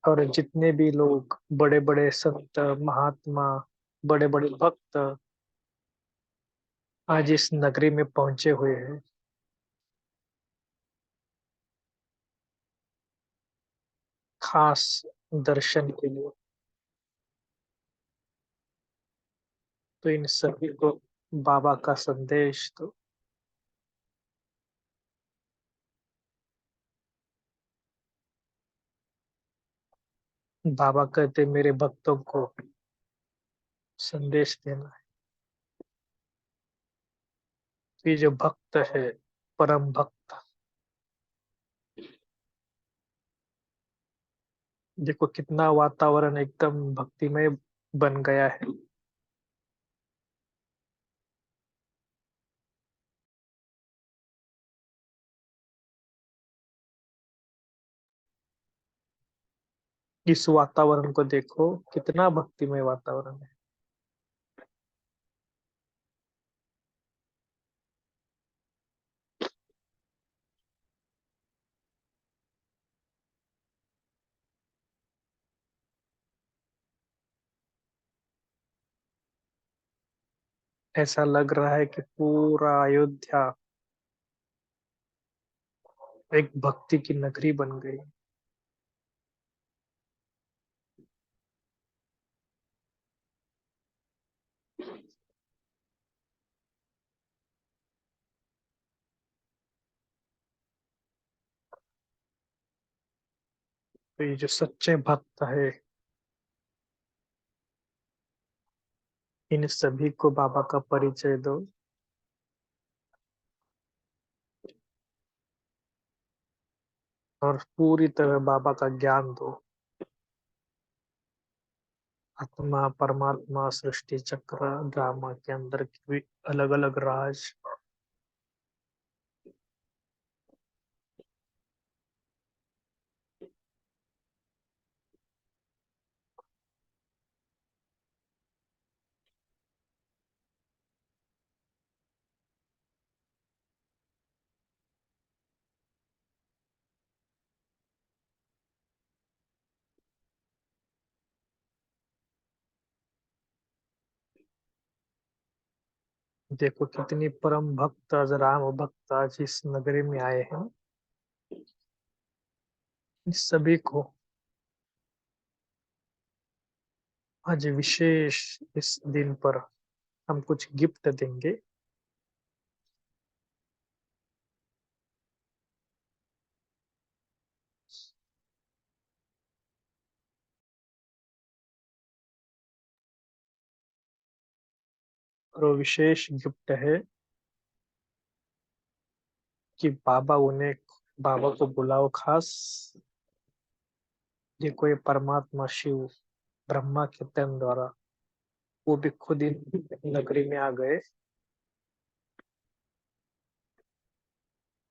और जितने भी लोग बड़े बड़े संत महात्मा बड़े बड़े भक्त आज इस नगरी में पहुंचे हुए हैं खास दर्शन के लिए। तो इन सभी को बाबा का संदेश तो बाबा कहते मेरे भक्तों को संदेश देना है। ये जो भक्त है परम भक्त, देखो कितना वातावरण एकदम भक्तिमय बन गया है। इस वातावरण को देखो कितना भक्तिमय वातावरण है। ऐसा लग रहा है कि पूरा अयोध्या एक भक्ति की नगरी बन गई। तो ये जो सच्चे भक्त है इन सभी को बाबा का परिचय दो और पूरी तरह बाबा का ज्ञान दो। आत्मा परमात्मा सृष्टि चक्र ड्रामा के अंदर की भी अलग अलग राज। देखो कितनी परम भक्त आज राम भक्त आज इस नगरी में आए हैं। इस सभी को आज विशेष इस दिन पर हम कुछ गिफ्ट देंगे। और वो विशेष गिफ्ट है कि बाबा को बुलाओ खास। देखो ये परमात्मा शिव ब्रह्मा के तन द्वारा वो भी खुद ही नगरी में आ गए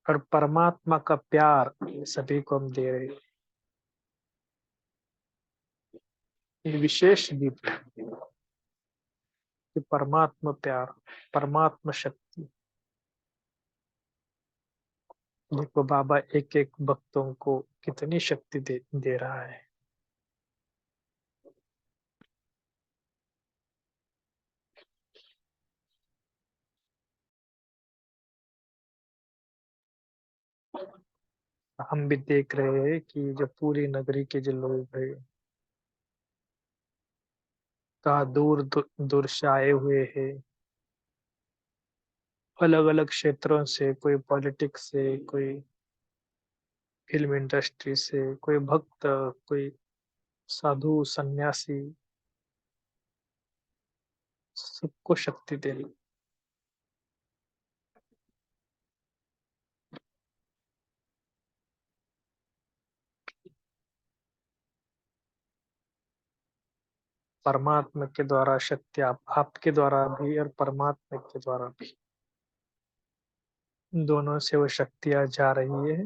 और परमात्मा का प्यार सभी को हम दे रहे हैं। ये विशेष गिफ्ट कि परमात्मा प्यार परमात्मा शक्ति। देखो बाबा एक एक भक्तों को कितनी शक्ति दे रहा है। हम भी देख रहे हैं कि जो पूरी नगरी के जो लोग हैं कहाँ दूर दूर से आए हुए हैं अलग अलग क्षेत्रों से, कोई पॉलिटिक्स से, कोई फिल्म इंडस्ट्री से, कोई भक्त, कोई साधु सन्यासी, सबको शक्ति दे। परमात्मा के द्वारा शक्ति आपके द्वारा भी और परमात्मा के द्वारा भी दोनों से वो शक्तियां जा रही है।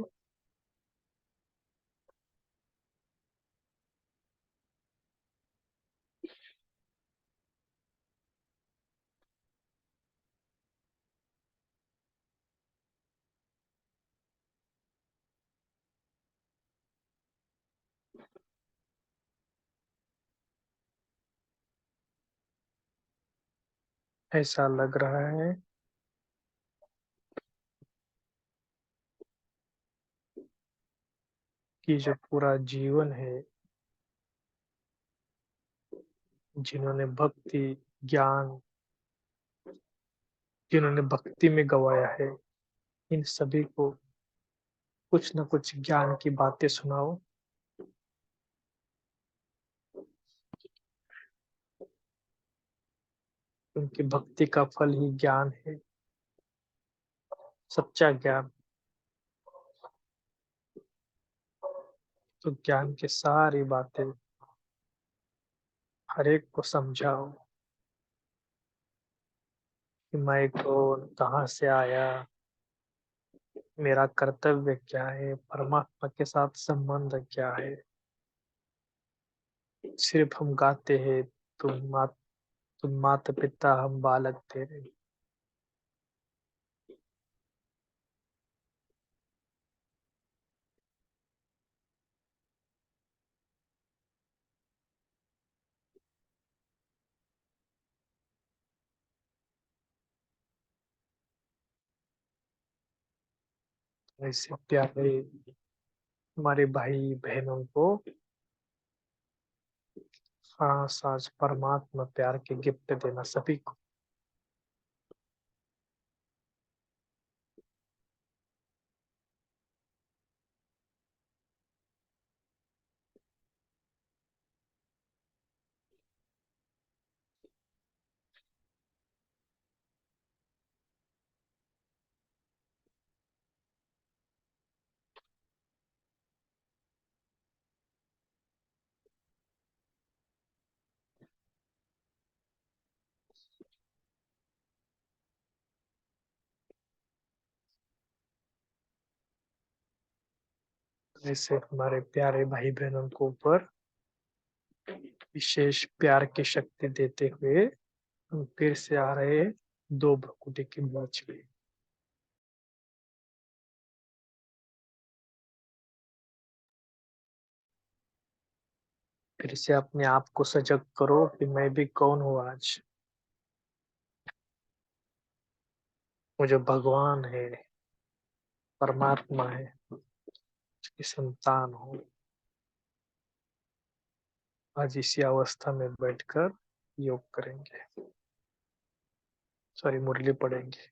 ऐसा लग रहा है कि जो पूरा जीवन है, जिन्होंने भक्ति, ज्ञान, जिन्होंने भक्ति में गवाया है, इन सभी को कुछ न कुछ ज्ञान की बातें सुनाओ। क्योंकि भक्ति का फल ही ज्ञान है, सच्चा ज्ञान। तो ज्ञान की सारी बातें हर एक को समझाओ कि मैं कौन, कहाँ से आया, मेरा कर्तव्य क्या है, परमात्मा के साथ संबंध क्या है। सिर्फ हम गाते हैं, तुम माता पिता, हम बालक तेरे। ऐसे प्यारे हमारे भाई बहनों को खास आज परमात्मा प्यार के गिफ्ट देना सभी को। ऐसे हमारे प्यारे भाई बहनों को ऊपर विशेष प्यार की शक्ति देते हुए हम फिर से आ रहे हैं दो भ्रुकुटी के बीच में। फिर से अपने आप को सजग करो कि मैं भी कौन हूँ आज। वो जो भगवान है, परमात्मा है, उसकी संतान हूँ। आज इसी अवस्था में बैठकर योग करेंगे, सॉरी मुरली पढ़ेंगे।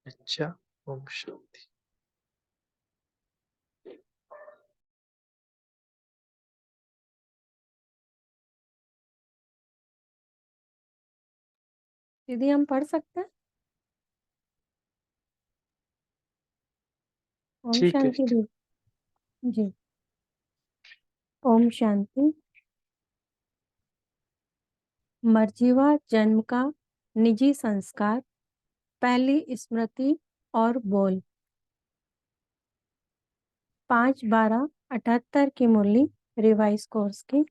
अच्छा, ओम शांति। दीदी हम पढ़ सकते हैं? ओम ठीक है। शांति दीदी। जी। ओम शांति। मर्जीवा जन्म का निजी संस्कार, पहली स्मृति और बोल। 5/12/78 की मुरली रिवाइज कोर्स की।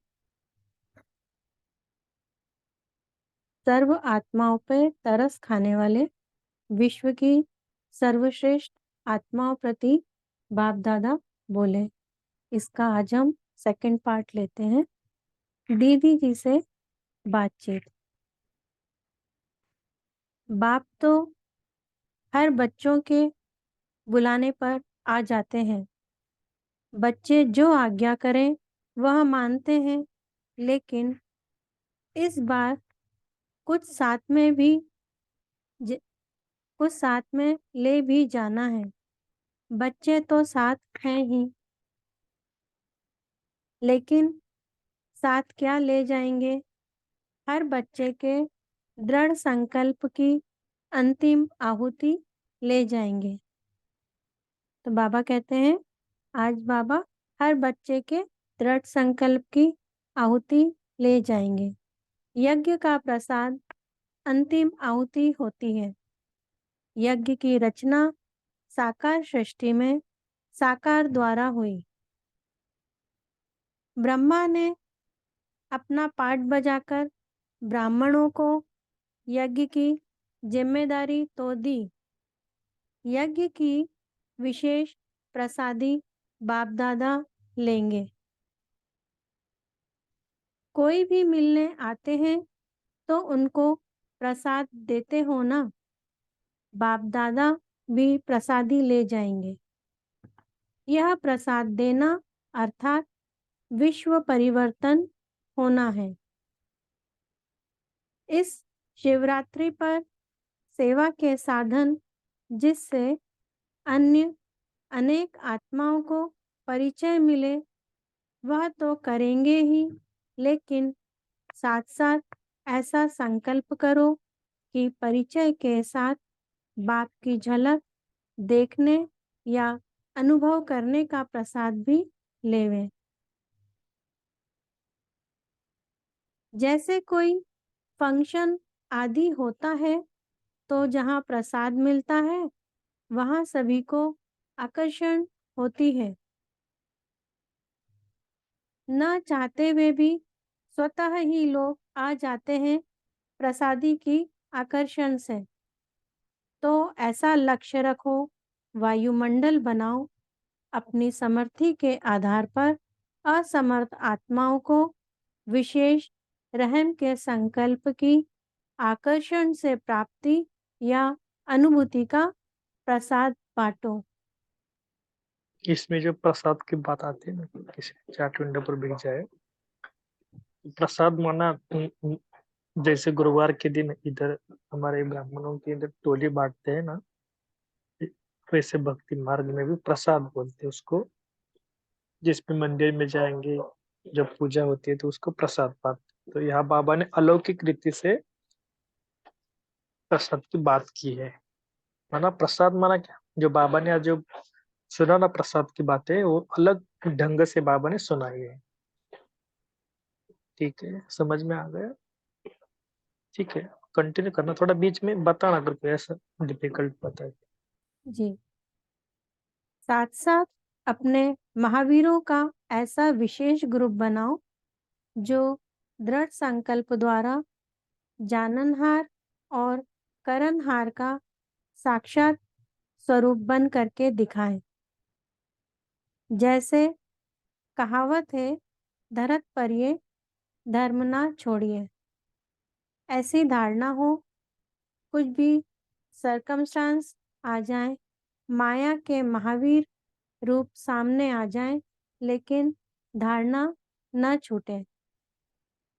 सर्व आत्माओं पर तरस खाने वाले विश्व की सर्वश्रेष्ठ आत्माओं प्रति बाप दादा बोले। इसका आज हम सेकंड पार्ट लेते हैं। दीदी जी से बातचीत। बाप तो हर बच्चों के बुलाने पर आ जाते हैं। बच्चे जो आज्ञा करें वह मानते हैं, लेकिन इस बार कुछ साथ में भी कुछ साथ में ले भी जाना है। बच्चे तो साथ हैं ही, लेकिन साथ क्या ले जाएंगे? हर बच्चे के दृढ़ संकल्प की अंतिम आहुति ले जाएंगे। तो बाबा कहते हैं, आज बाबा हर बच्चे के दृढ़ संकल्प की आहुति ले जाएंगे। यज्ञ का प्रसाद अंतिम आहुति होती है। यज्ञ की रचना साकार सृष्टि में साकार द्वारा हुई। ब्रह्मा ने अपना पाठ बजाकर ब्राह्मणों को यज्ञ की जिम्मेदारी तो दी। यज्ञ की विशेष प्रसादी बाप दादा लेंगे। कोई भी मिलने आते हैं तो उनको प्रसाद देते हो ना। बाप दादा भी प्रसादी ले जाएंगे। यह प्रसाद देना अर्थात विश्व परिवर्तन होना है। इस शिवरात्रि पर सेवा के साधन जिससे अन्य अनेक आत्माओं को परिचय मिले वह तो करेंगे ही, लेकिन साथ साथ ऐसा संकल्प करो कि परिचय के साथ बाप की झलक देखने या अनुभव करने का प्रसाद भी लेवें। जैसे कोई फंक्शन आदि होता है तो जहाँ प्रसाद मिलता है वहाँ सभी को आकर्षण होती है। न चाहते हुए भी स्वतः ही लोग आ जाते हैं प्रसादी की आकर्षण से। तो ऐसा लक्ष्य रखो, वायुमंडल बनाओ, अपनी समर्थि के आधार पर असमर्थ आत्माओं को विशेष रहम के संकल्प की आकर्षण से प्राप्ति या अनुभूति का प्रसाद बांटो। इसमें जो प्रसाद की बात आती है ना, किसी चाट विंडो पर बिक जाए प्रसाद माना, जैसे गुरुवार के दिन इधर हमारे ब्राह्मणों के इधर टोली बांटते हैं ना, वैसे भक्ति मार्ग में भी प्रसाद बोलते हैं उसको। जिसमें मंदिर में जाएंगे, जब पूजा होती है तो उसको प्रसाद पाते। तो यहाँ बाबा ने अलौकिक रीति से प्रसाद की बात की है। माना प्रसाद माना क्या, जो बाबा ने आज जो सुना ना प्रसाद की बातें, वो अलग ढंग से बाबा ने सुनाई है। ठीक है, समझ में आ गया? ठीक है, कंटिन्यू करना, थोड़ा बीच में बताना अगर कोई ऐसा डिफिकल्ट बताए। जी। साथ साथ अपने महावीरों का ऐसा विशेष ग्रुप बनाओ जो दृढ़ संकल्प द्वारा जाननहार और करनहार का साक्षात स्वरूप बन करके दिखाएं। जैसे कहावत है, धरत पर ये धर्म ना छोड़िए। ऐसी धारणा हो, कुछ भी सरकमस्टांस आ जाए, माया के महावीर रूप सामने आ जाए, लेकिन धारणा न छूटे।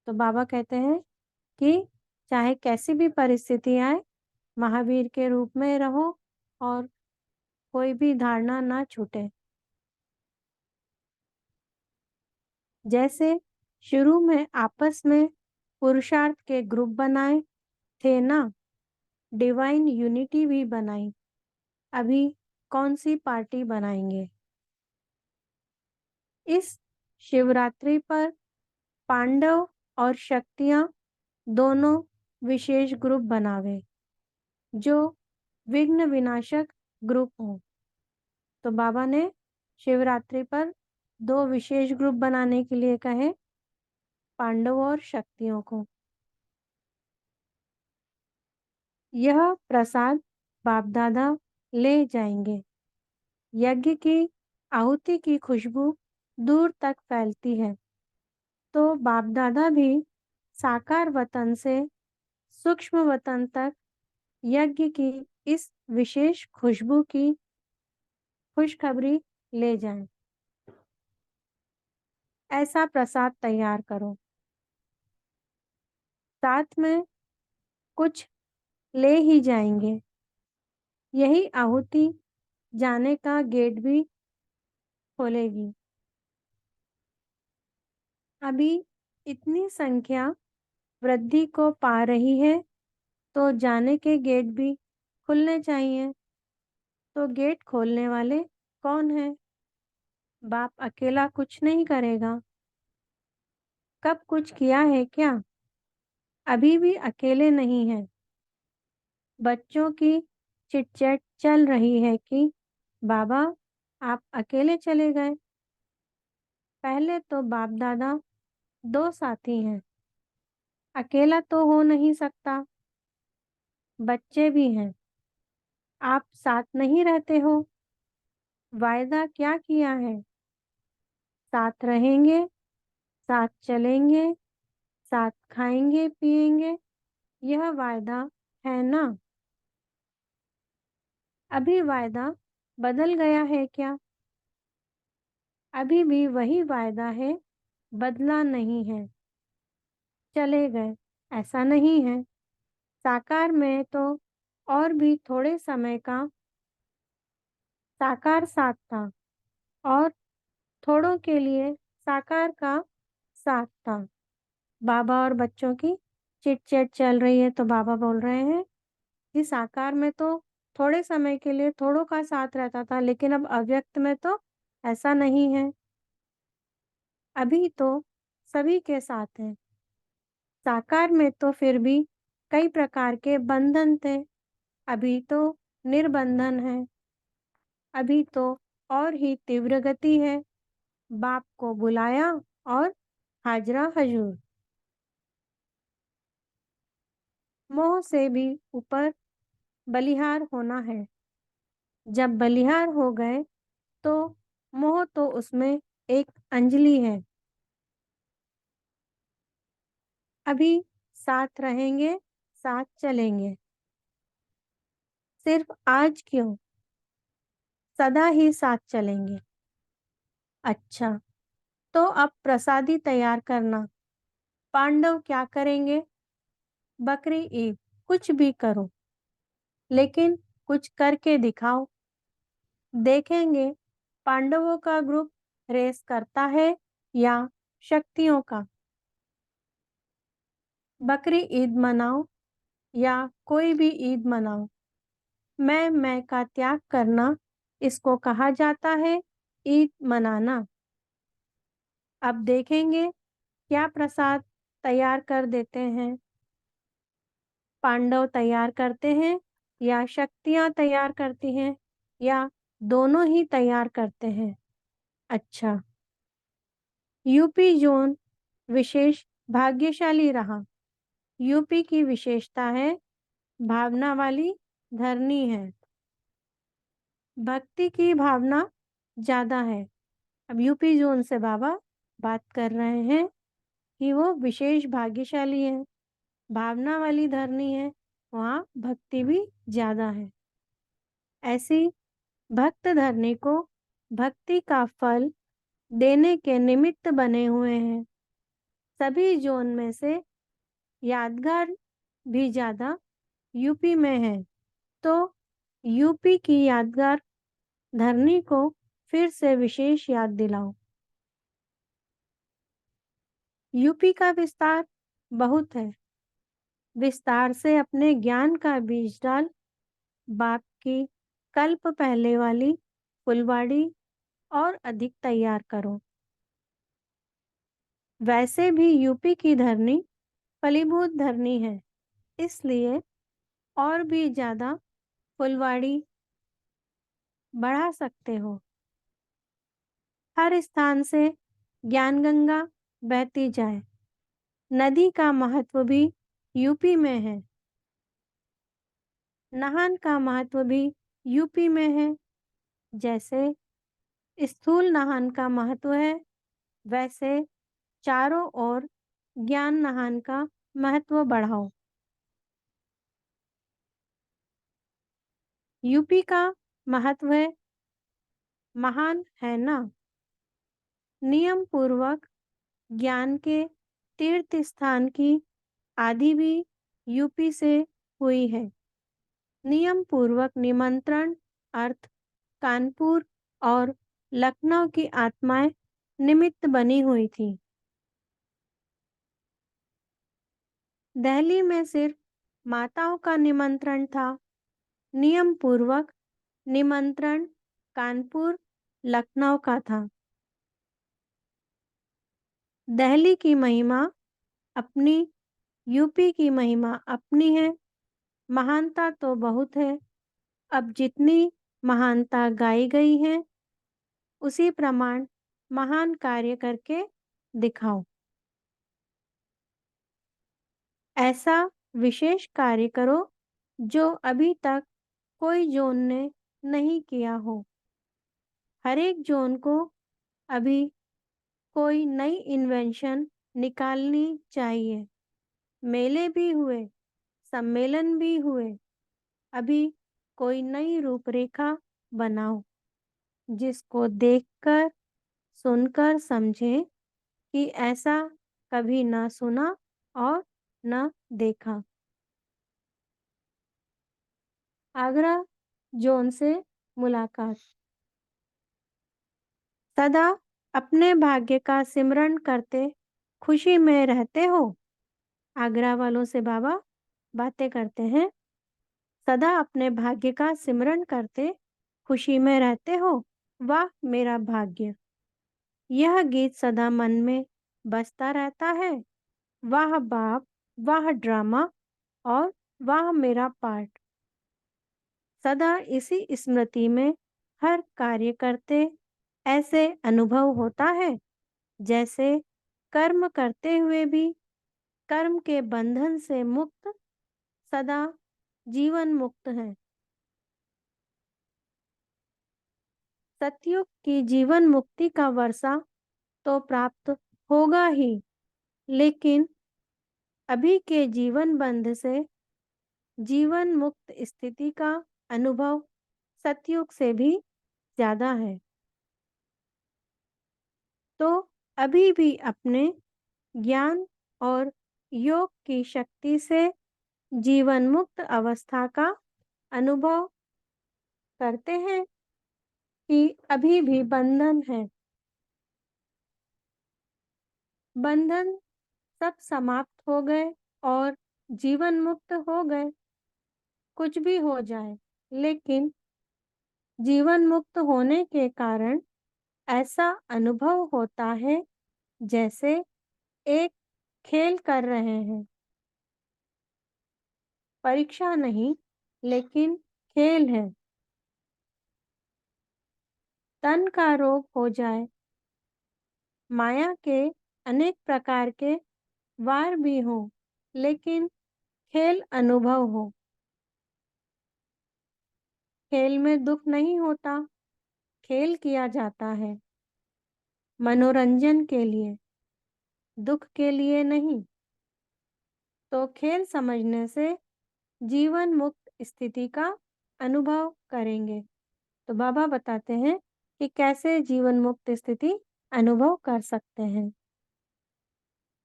तो बाबा कहते हैं कि चाहे कैसी भी परिस्थिति आए, महावीर के रूप में रहो और कोई भी धारणा ना छूटे। जैसे शुरू में आपस में पुरुषार्थ के ग्रुप बनाए थे ना, डिवाइन यूनिटी भी बनाई, अभी कौन सी पार्टी बनाएंगे? इस शिवरात्रि पर पांडव और शक्तियां दोनों विशेष ग्रुप बनावे जो विघ्न विनाशक ग्रुप हो। तो बाबा ने शिवरात्रि पर 2 विशेष ग्रुप बनाने के लिए कहे, पांडव और शक्तियों को। यह प्रसाद बाप दादा ले जाएंगे। यज्ञ की आहुति की खुशबू दूर तक फैलती है, तो बाप दादा भी साकार वतन से सूक्ष्म वतन तक यज्ञ की इस विशेष खुशबू की खुशखबरी ले जाएं। ऐसा प्रसाद तैयार करो। साथ में कुछ ले ही जाएंगे। यही आहुति जाने का गेट भी खोलेगी। अभी इतनी संख्या वृद्धि को पा रही है तो जाने के गेट भी खुलने चाहिए। तो गेट खोलने वाले कौन है? बाप अकेला कुछ नहीं करेगा। कब कुछ किया है क्या? अभी भी अकेले नहीं है। बच्चों की चिटचैट चल रही है कि बाबा आप अकेले चले गए। पहले तो बाप दादा 2 साथी हैं, अकेला तो हो नहीं सकता। बच्चे भी हैं, आप साथ नहीं रहते हो। वायदा क्या किया है? साथ रहेंगे, साथ चलेंगे, साथ खाएंगे पिएंगे, यह वायदा है ना? अभी वायदा बदल गया है क्या? अभी भी वही वायदा है, बदला नहीं है। चले गए, ऐसा नहीं है। साकार में तो और भी थोड़े समय का साकार साथ था और थोड़ों के लिए साकार का साथ था। बाबा और बच्चों की चिट-चैट चल रही है तो बाबा बोल रहे हैं कि साकार में तो थोड़े समय के लिए थोड़ों का साथ रहता था, लेकिन अब अव्यक्त में तो ऐसा नहीं है। अभी तो सभी के साथ है। साकार में तो फिर भी कई प्रकार के बंधन थे, अभी तो निर्बंधन है। अभी तो और ही तीव्र गति है। बाप को बुलाया और हाजरा हजूर। मोह से भी ऊपर बलिहार होना है। जब बलिहार हो गए तो मोह तो उसमें एक अंजलि है। अभी साथ रहेंगे, साथ चलेंगे। सिर्फ आज क्यों, सदा ही साथ चलेंगे। अच्छा, तो अब प्रसादी तैयार करना। पांडव क्या करेंगे? बकरी ईद, कुछ भी करो, लेकिन कुछ करके दिखाओ। देखेंगे पांडवों का ग्रुप रेस करता है या शक्तियों का। बकरी ईद मनाओ या कोई भी ईद मनाओ, मैं का त्याग करना, इसको कहा जाता है ईद मनाना। अब देखेंगे क्या प्रसाद तैयार कर देते हैं। पांडव तैयार करते हैं या शक्तियाँ तैयार करती हैं या दोनों ही तैयार करते हैं। अच्छा, यूपी जोन विशेष भाग्यशाली रहा। यूपी की विशेषता है भावना वाली धरनी है। भक्ति की भावना ज़्यादा है। अब यूपी जोन से बाबा बात कर रहे हैं कि वो विशेष भाग्यशाली है, भावना वाली धरनी है, वहाँ भक्ति भी ज़्यादा है। ऐसी भक्त धरनी को भक्ति का फल देने के निमित्त बने हुए हैं। सभी जोन में से यादगार भी ज़्यादा यूपी में है, तो यूपी की यादगार धरनी को फिर से विशेष याद दिलाओ। यूपी का विस्तार बहुत है। विस्तार से अपने ज्ञान का बीज डाल। बाप की कल्प पहले वाली फुलवाड़ी और अधिक तैयार करो। वैसे भी यूपी की धरनी फलीभूत धरनी है, इसलिए और भी ज़्यादा फुलवाड़ी बढ़ा सकते हो। हर स्थान से ज्ञान गंगा बहती जाए। नदी का महत्व भी यूपी में है। नहान का महत्व भी यूपी में है। जैसे स्थूल नहान का महत्व है, वैसे चारों ओर ज्ञान नहान का महत्व बढ़ाओ। यूपी का महत्व है, महान है ना। नियम पूर्वक ज्ञान के तीर्थ स्थान की आदि भी यूपी से हुई है। नियम पूर्वक निमंत्रण अर्थ कानपुर और लखनऊ की आत्माएं निमित्त बनी हुई थी। दिल्ली में सिर्फ माताओं का निमंत्रण था। नियम पूर्वक निमंत्रण कानपुर लखनऊ का था। दिल्ली की महिमा अपनी, यूपी की महिमा अपनी है। महानता तो बहुत है। अब जितनी महानता गाई गई है, उसी प्रमाण महान कार्य करके दिखाओ। ऐसा विशेष कार्य करो जो अभी तक कोई जोन ने नहीं किया हो। हर एक जोन को अभी कोई नई इन्वेंशन निकालनी चाहिए। मेले भी हुए, सम्मेलन भी हुए। अभी कोई नई रूपरेखा बनाओ, जिसको देखकर सुनकर समझे कि ऐसा कभी न सुना और न देखा। आगरा जॉन से मुलाकात। सदा अपने भाग्य का सिमरण करते खुशी में रहते हो। आगरा वालों से बाबा बातें करते हैं। सदा अपने भाग्य का सिमरण करते खुशी में रहते हो। वाह मेरा भाग्य। यह गीत सदा मन में बजता रहता है। वाह बाप, वाह ड्रामा और वाह मेरा पार्ट। सदा इसी स्मृति में हर कार्य करते ऐसे अनुभव होता है जैसे कर्म करते हुए भी कर्म के बंधन से मुक्त, सदा जीवन मुक्त है। सतयुग की जीवन मुक्ति का वर्षा तो प्राप्त होगा ही, लेकिन अभी के जीवन बंध से जीवन मुक्त स्थिति का अनुभव सतयुग से भी ज्यादा है। तो अभी भी अपने ज्ञान और योग की शक्ति से जीवन मुक्त अवस्था का अनुभव करते हैं कि अभी भी बंधन है। बंधन सब समाप्त हो गए और जीवन मुक्त हो गए। कुछ भी हो जाए, लेकिन जीवन मुक्त होने के कारण ऐसा अनुभव होता है जैसे एक खेल कर रहे हैं। परीक्षा नहीं, लेकिन खेल है। तन का रोग हो जाए, माया के अनेक प्रकार के वार भी हो, लेकिन खेल अनुभव हो। खेल में दुख नहीं होता। खेल किया जाता है मनोरंजन के लिए, दुख के लिए नहीं। तो खेल समझने से जीवन मुक्त स्थिति का अनुभव करेंगे। तो बाबा बताते हैं कि कैसे जीवन मुक्त स्थिति अनुभव कर सकते हैं।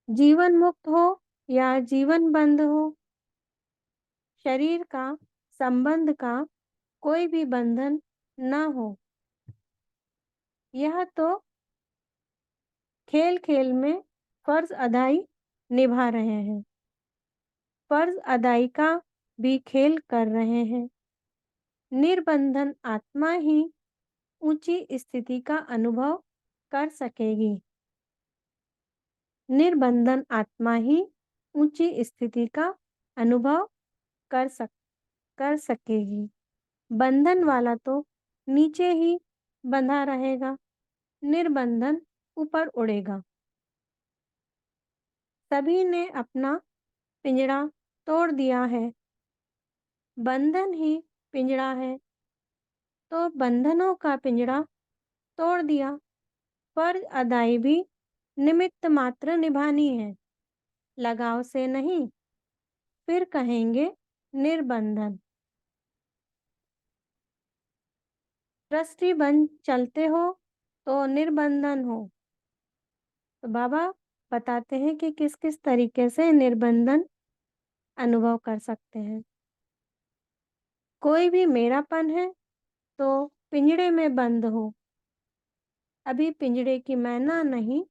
जीवन मुक्त हो या जीवन बंद हो, शरीर का संबंध का कोई भी बंधन न हो। यह तो खेल खेल में फर्ज अदाई निभा रहे हैं। फर्ज अदाई का भी खेल कर रहे हैं। निर्बंधन आत्मा ही ऊंची स्थिति का अनुभव कर सकेगी। निर्बंधन आत्मा ही ऊंची स्थिति का अनुभव कर सकेगी। बंधन वाला तो नीचे ही बंधा रहेगा, निर्बंधन ऊपर उड़ेगा। सभी ने अपना पिंजड़ा तोड़ दिया है। बंधन ही पिंजड़ा है, तो बंधनों का पिंजड़ा तोड़ दिया। फर्ज अदाई भी निमित्त मात्र निभानी है, लगाव से नहीं। फिर कहेंगे निर्बंधन। दृष्टि बन चलते हो तो निर्बंधन हो। तो बाबा बताते हैं कि किस किस तरीके से निर्बंधन अनुभव कर सकते हैं। कोई भी मेरापन है तो पिंजड़े में बंद हो। अभी पिंजड़े की मैना नहीं,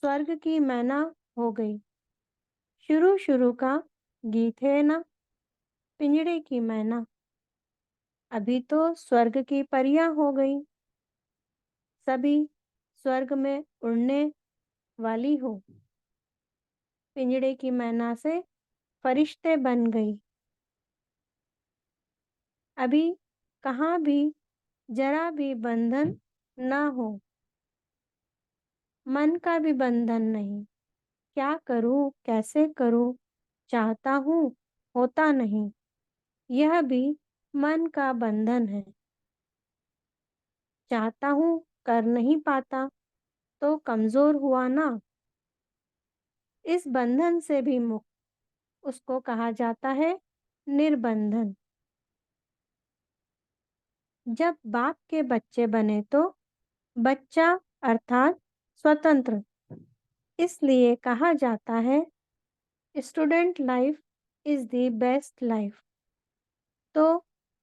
स्वर्ग की मैना हो गई। शुरू शुरू का गीत है ना, पिंजड़े की मैना। अभी तो स्वर्ग की परियां हो गई। सभी स्वर्ग में उड़ने वाली हो। पिंजड़े की मैना से फरिश्ते बन गई। अभी कहाँ भी जरा भी बंधन ना हो। मन का भी बंधन नहीं। क्या करूं, कैसे करूं, चाहता हूं, होता नहीं। यह भी मन का बंधन है। चाहता हूं, कर नहीं पाता, तो कमजोर हुआ ना। इस बंधन से भी मुक्त, उसको कहा जाता है निर्बंधन। जब बाप के बच्चे बने तो बच्चा अर्थात स्वतंत्र, इसलिए कहा जाता है student life is the best life. तो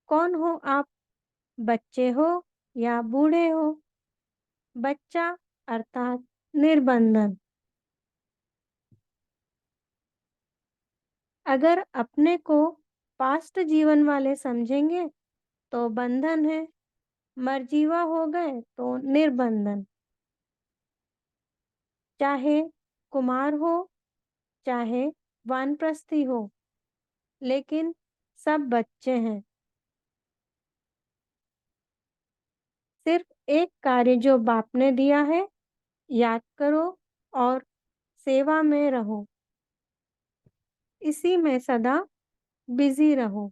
कौन हो आप, बच्चे हो या बूढ़े हो? बच्चा अर्थात निर्बंधन। अगर अपने को पास्ट जीवन वाले समझेंगे तो बंधन है, मरजीवा हो गए तो निर्बंधन। चाहे कुमार हो चाहे वानप्रस्थी हो, लेकिन सब बच्चे हैं। सिर्फ एक कार्य जो बाप ने दिया है, याद करो और सेवा में रहो, इसी में सदा बिजी रहो।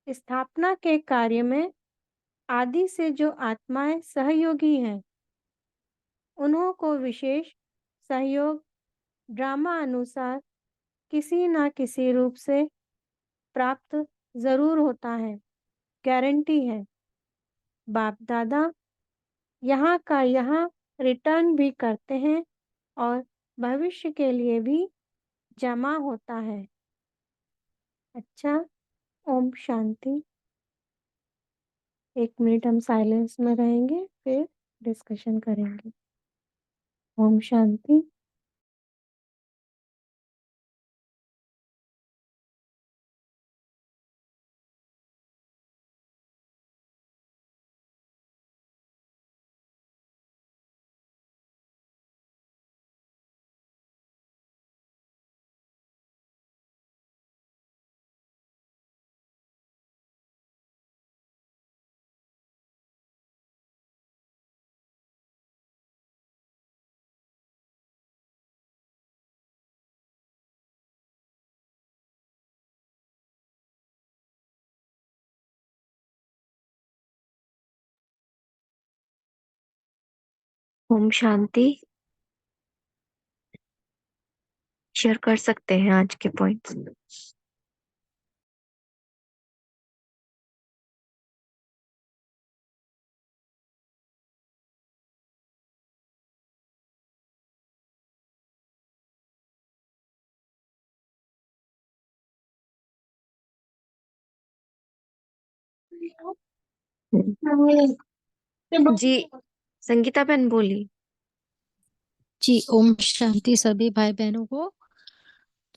स्थापना के कार्य में आदि से जो आत्माएं सहयोगी हैं, उन्हों को विशेष सहयोग ड्रामा अनुसार किसी न किसी रूप से प्राप्त जरूर होता है, गारंटी है। बाप दादा यहाँ का यहाँ रिटर्न भी करते हैं और भविष्य के लिए भी जमा होता है। अच्छा, ओम शांति। 1 मिनट हम साइलेंस में रहेंगे, फिर डिस्कशन करेंगे। ओम शांति। ओम शांति। शेयर कर सकते हैं आज के पॉइंट्स। जी, संगीता बहन बोली। जी, ओम शांति सभी भाई बहनों को।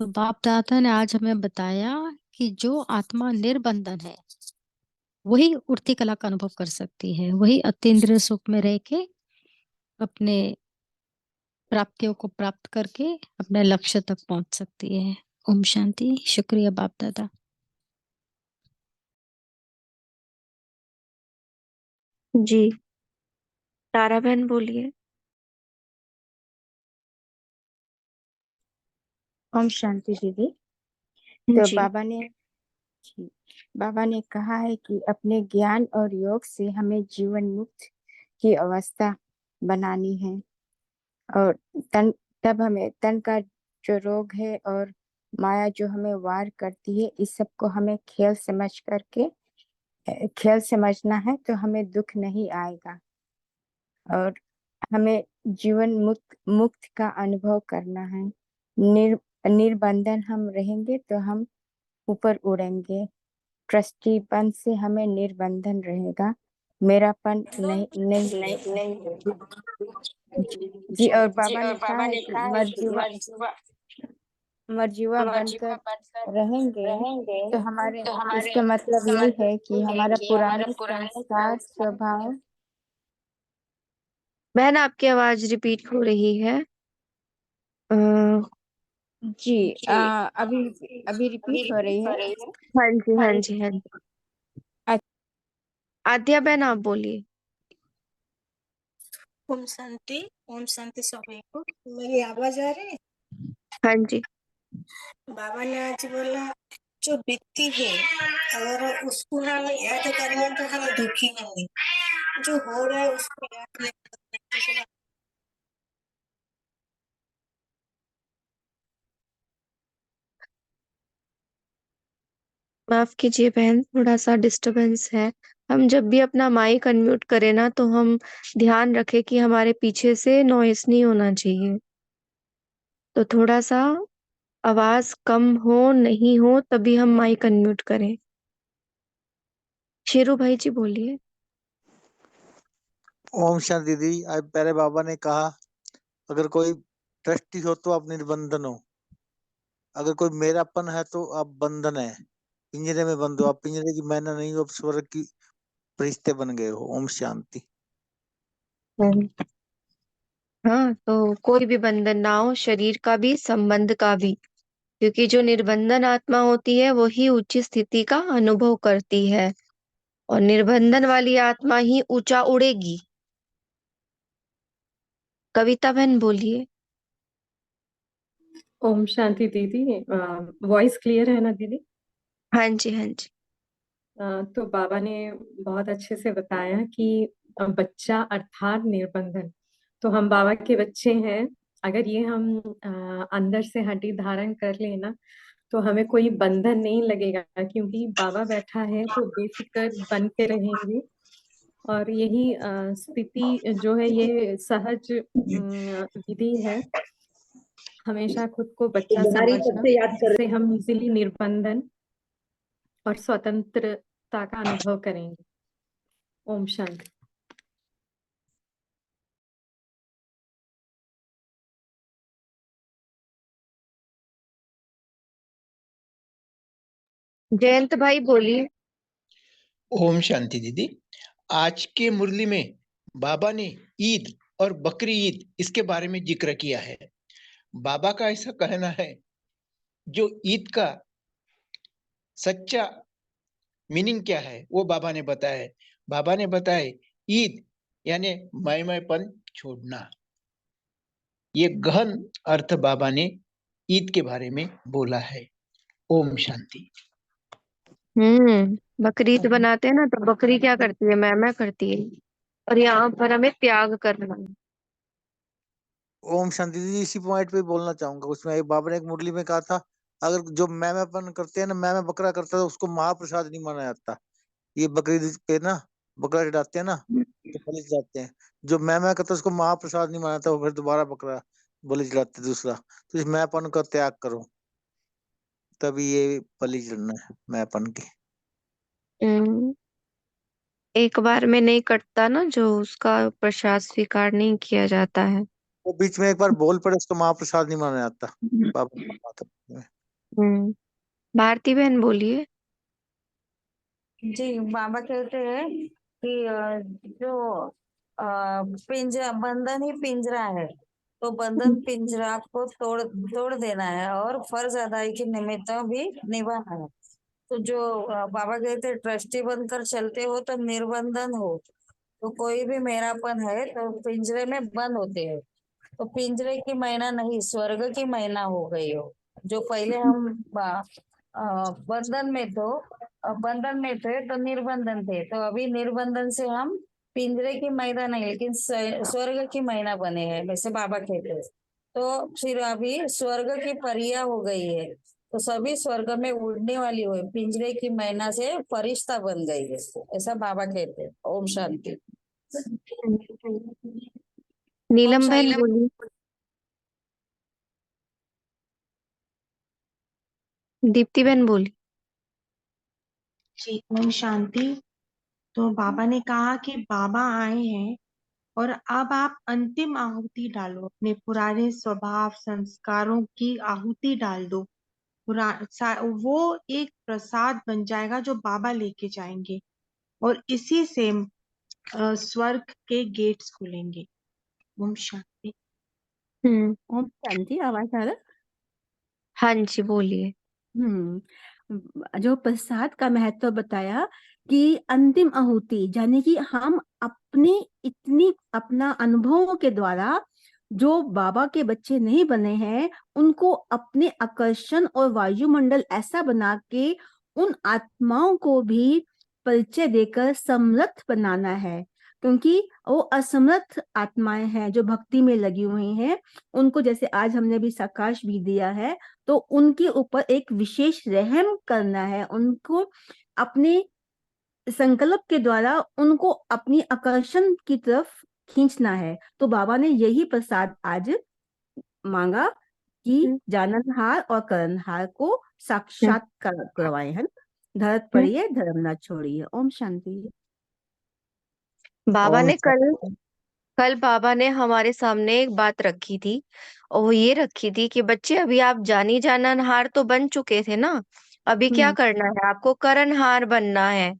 तो बाप दादा ने आज हमें बताया कि जो आत्मा निर्बंधन है वही उठती कला का अनुभव कर सकती है, वही अतीन्द्रिय सुख में रह के अपने प्राप्तियों को प्राप्त करके अपने लक्ष्य तक पहुंच सकती है। ओम शांति। शुक्रिया बाप दादा। जी, तारा बहन बोलिए। ओम शांति दीदी। तो जी, बाबा ने कहा है कि अपने ज्ञान और योग से हमें जीवन मुक्त की अवस्था बनानी है, और तब हमें तन का जो रोग है और माया जो हमें वार करती है, इस सब को हमें खेल समझना है, तो हमें दुख नहीं आएगा और हमें जीवन मुक्त का अनुभव करना है। निर्बंधन हम रहेंगे तो हम ऊपर उड़ेंगे। ट्रस्टीपन से हमें निर्बंधन रहेगा, मेरापन नहीं नहीं जी। और बाबा ने कहा है कि मर्जीवा बनकर रहेंगे, तो हमारे इसका मतलब यही है कि हमारा पुराने संस्कार स्वभाव। बहन आपकी आवाज रिपीट हो रही है। जी, अभी रिपीट हो रही है। हाँ जी, हाँ जी, हाँ जी। आद्या बहन आप बोलिए। ओम शांति। ओम शांति सभी को। मेरी आवाज आ रही है? हाँ जी। बाबा ने आज बोला जो बीतती है अगर उसको हम याद करेंगे तो हम दुखी होंगे, जो हो रहा है उसको याद नहीं करते। माफ कीजिए बहन, थोड़ा सा डिस्टरबेंस है। हम जब भी अपना माइक अनम्यूट करें ना, तो हम ध्यान रखें कि हमारे पीछे से नॉइस नहीं होना चाहिए। तो थोड़ा सा आवाज कम हो नहीं हो तभी हम माइक अनम्यूट करें। शेरू भाई जी बोलिए। ओम शांति दीदी। आज प्यारे बाबा ने कहा, अगर कोई ट्रस्टी हो तो आप निर्बंधन हो, अगर कोई मेरापन है तो आप बंधन है। पिंजरे में बंद हो, आप पिंजरे की मैना नहीं हो, आप स्वर्ग की फरिश्ते बन गए हो। ओम शांति। हाँ, तो कोई भी बंधन ना हो, शरीर का भी संबंध का भी, क्योंकि जो निर्बंधन आत्मा होती है वही उच्च स्थिति का अनुभव करती है, और निर्बंधन वाली आत्मा ही ऊंचा उड़ेगी। कविता बहन बोलिए। ओम शांति दीदी। वॉइस क्लियर है ना दीदी? हाँ जी, हाँ जी। तो बाबा ने बहुत अच्छे से बताया कि बच्चा अर्थात निर्बंधन। तो हम बाबा के बच्चे हैं। अगर ये हम अंदर से हड्डी धारण कर लेना, तो हमें कोई बंधन नहीं लगेगा, क्योंकि बाबा बैठा है तो बेफिक्र बन के रहेंगे। और यही स्थिति जो है, ये सहज विधि है। हमेशा खुद को बच्चा समझना, जिससे हम इजीली निर्बंधन और स्वतंत्रता का अनुभव करेंगे। ओम शांति। जयंत भाई बोलिए। ओम शांति दीदी। आज के मुरली में बाबा ने ईद और बकरी ईद इसके बारे में जिक्र किया है। बाबा का ऐसा कहना है, जो ईद का सच्चा मीनिंग क्या है वो बाबा ने बताया है। बाबा ने बताया ईद यानी मैपन छोड़ना। ये गहन अर्थ बाबा ने ईद के बारे में बोला है। ओम शांति। बकरीद बनाते हैं ना, तो बकरी क्या करती है? मैं करती है। और यहाँ पर हमें त्याग करना है। ओम शांति दीदी। इसी पॉइंट पे बोलना चाहूंगा। उसमें एक बाबा ने एक मुरली में कहा था, अगर जो मैपन करते हैं ना, मैं बकरा करता है, तो उसको महाप्रसाद नहीं माना जाता। ये बकरीद पे ना बकरा चढ़ाते हैं ना, तो बलि चढ़ाते हैं। जो मैं करता है उसको महाप्रसाद नहीं माना था, वो फिर दोबारा बकरा बलि चढ़ाते दूसरा। तो इस मैंपन का त्याग करो, तभी ये बलि चढ़ना है मैंपन की। हम्म, एक बार में नहीं कटता ना, जो उसका प्रसाद स्वीकार नहीं किया जाता है। वो बीच में एक बार बोल पड़े, उसको महाप्रसाद नहीं माना जाता। बाबा की बात है। हम्म, भारती बहन बोलिए। जी, बाबा कहते हैं कि जो पिंजरा, बंधन ही पिंजरा है, तो बंधन पिंजरा को तोड़ तोड़ देना है और फर्ज अदाई के निमित्त भी निभाना है। तो जो बाबा कहते हैं, ट्रस्टी बनकर चलते हो तो निर्बंधन हो, तो कोई भी मेरापन है तो पिंजरे में बंद होते हैं। तो पिंजरे की मैना नहीं, स्वर्ग की मैना हो गई हो। जो पहले हम बंधन में थे तो निर्बंधन थे, तो अभी निर्बंधन से हम पिंजरे की मैना नहीं, लेकिन स्वर्ग की मैना बने हैं, वैसे बाबा कहते हैं। तो फिर अभी स्वर्ग की परिया हो गई है, तो सभी स्वर्ग में उड़ने वाली हुई, पिंजरे की मैना से फरिश्ता बन गई है, ऐसा बाबा कहते हैं। ओम शांति। नीलम बहन बोलिए। दीप्ति बहन बोली। जी ओम शांति। तो बाबा ने कहा कि बाबा आए हैं और अब आप अंतिम आहुति डालो, अपने पुराने स्वभाव संस्कारों की आहुति डाल दो। वो एक प्रसाद बन जाएगा जो बाबा लेके जाएंगे, और इसी से स्वर्ग के गेट्स खुलेंगे। ओम शांति। ओम शांति। आवाज आ रहा? हाँ जी, बोलिए। जो प्रसाद का महत्व बताया कि अंतिम आहुति, यानी कि हम अपना अनुभवों के द्वारा जो बाबा के बच्चे नहीं बने हैं, उनको अपने आकर्षण और वायुमंडल ऐसा बना के उन आत्माओं को भी परिचय देकर समर्थ बनाना है। क्योंकि वो असमर्थ आत्माएं हैं जो भक्ति में लगी हुई हैं। उनको जैसे आज हमने भी सकाश भी दिया है, तो उनके ऊपर एक विशेष रहम करना है, उनको अपने संकल्प के द्वारा उनको अपनी आकर्षण की तरफ खींचना है। तो बाबा ने यही प्रसाद आज मांगा कि जाननहार और करणहार को साक्षात्कार करवाए, है ना। धरत पड़िए धर्म ना छोड़िए। ओम शांति। बाबा ओम ने कल शांति। कल बाबा ने हमारे सामने एक बात रखी थी, और वो ये रखी थी कि बच्चे अभी आप जानी जाननहार तो बन चुके थे ना, अभी क्या करना है, आपको करणहार बनना है।